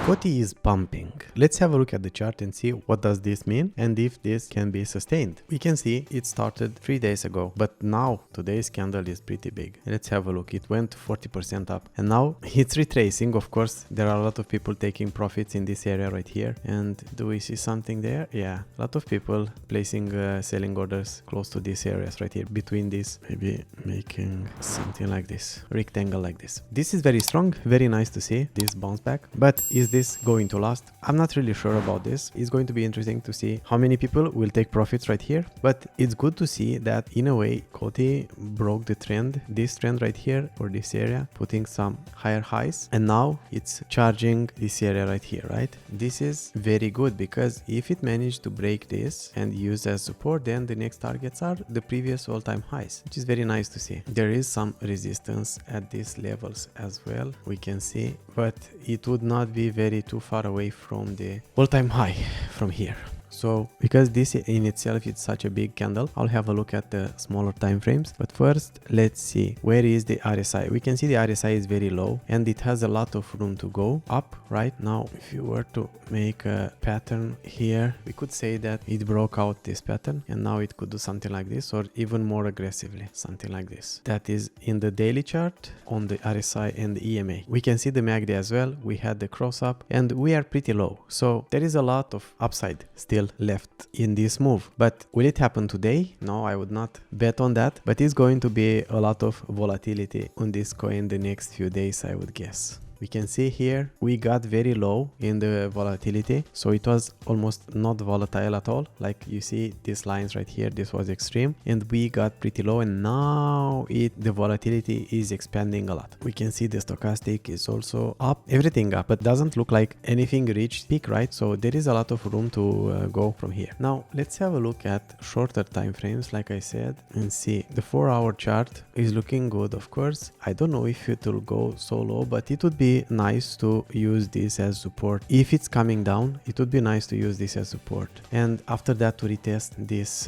Coti is pumping. Let's have a look at the chart and see what does this mean and if this can be sustained. We can see it started 3 days ago, but now today's candle is pretty big. Let's have a look. It went 40% up and now it's retracing. Of course, there are a lot of people taking profits in this area right here. And do we see something there? Yeah, a lot of people placing selling orders close to these areas right here, between this, maybe making something like this, rectangle like this. This is very strong, very nice to see this bounce back, but is this going to last? I'm not really sure about this. It's going to be interesting to see how many people will take profits right here, but it's good to see that in a way Coti broke the trend, this trend right here for this area, putting some higher highs, and now it's charging this area right here, right? This is very good because if it managed to break this and use as support, then the next targets are the previous all-time highs, which is very nice to see. There is some resistance at these levels as well, we can see, but it would not be very too far away from the all-time high from here. So because this in itself is such a big candle, I'll have a look at the smaller time frames. But first, let's see where is the RSI. We can see the RSI is very low and it has a lot of room to go up right now. If you were to make a pattern here, we could say that it broke out this pattern and now it could do something like this, or even more aggressively, something like this. That is in the daily chart on the RSI and the EMA. We can see the MACD as well. We had the cross up and we are pretty low. So there is a lot of upside still left in this move, but will it happen today? No, I would not bet on that, but it's going to be a lot of volatility on this coin the next few days, I would guess. We can see here we got very low in the volatility, so it was almost not volatile at all. Like you see these lines right here, this was extreme and we got pretty low, and now the volatility is expanding a lot. We can see the stochastic is also up, everything up, but doesn't look like anything reached peak, right? So there is a lot of room to go from here. Now let's have a look at shorter time frames, like I said, and see the 4-hour chart is looking good. Of course, I don't know if it will go so low, but it would be nice to use this as support. If it's coming down, it would be nice to use this as support, and after that to retest this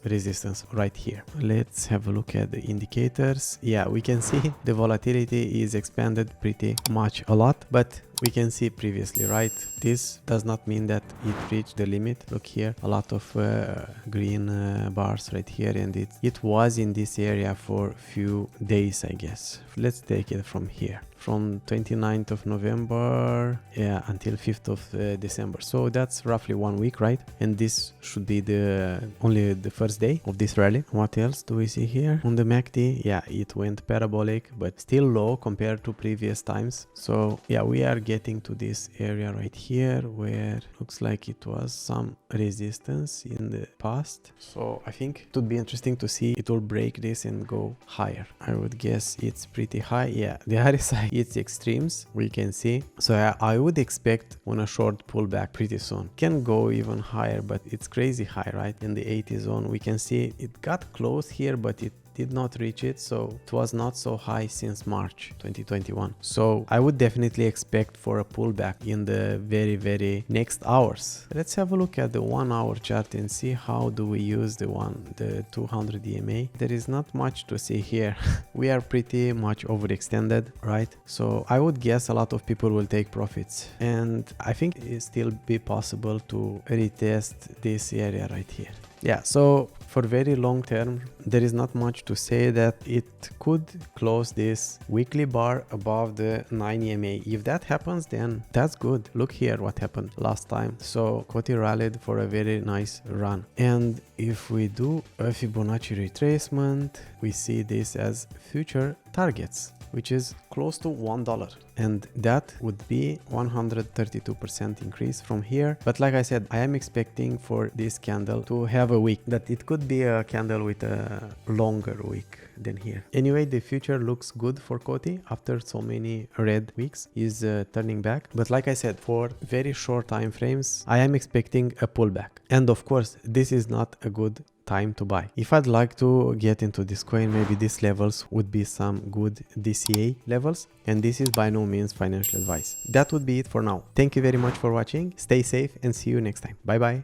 resistance right here. Let's have a look at the indicators. Yeah, we can see the volatility is expanded pretty much a lot, but we can see previously, right? This does not mean that it reached the limit. Look here, a lot of green bars right here, and it was in this area for a few days, I guess. Let's take it from here, from 29th of November, yeah, until 5th of December. So that's roughly 1 week, right? And this should be only the first day of this rally. What else do we see here? On the MACD, yeah, it went parabolic, but still low compared to previous times. So yeah, we are getting to this area right here where looks like it was some resistance in the past. So I think it would be interesting to see it will break this and go higher. I would guess it's pretty high. Yeah, the RSI, it's extremes, we can see. So I would expect on a short pullback pretty soon. Can go even higher, but it's crazy high, right? In the 80 zone, we can see it got close here, but it did not reach it, so it was not so high since March 2021. So I would definitely expect for a pullback in the very next hours. Let's have a look at the 1-hour chart and see how do we use the 200 EMA. There is not much to see here. We are pretty much overextended, right? So I would guess a lot of people will take profits, and I think it still be possible to retest this area right here. Yeah, so for very long term, there is not much to say that it could close this weekly bar above the 9 EMA. If that happens, then that's good. Look here what happened last time. So Coti rallied for a very nice run. And if we do a Fibonacci retracement, we see this as future targets, which is close to $1, and that would be 132% increase from here. But like I said, I am expecting for this candle to have a week, that it could be a candle with a longer week than here. Anyway, the future looks good for Coti after so many red weeks. Is turning back, but like I said, for very short time frames, I am expecting a pullback, and of course this is not a good time to buy. If I'd like to get into this coin, maybe these levels would be some good DCA levels, and this is by no means financial advice. That would be it for now. Thank you very much for watching. Stay safe and see you next time. Bye bye.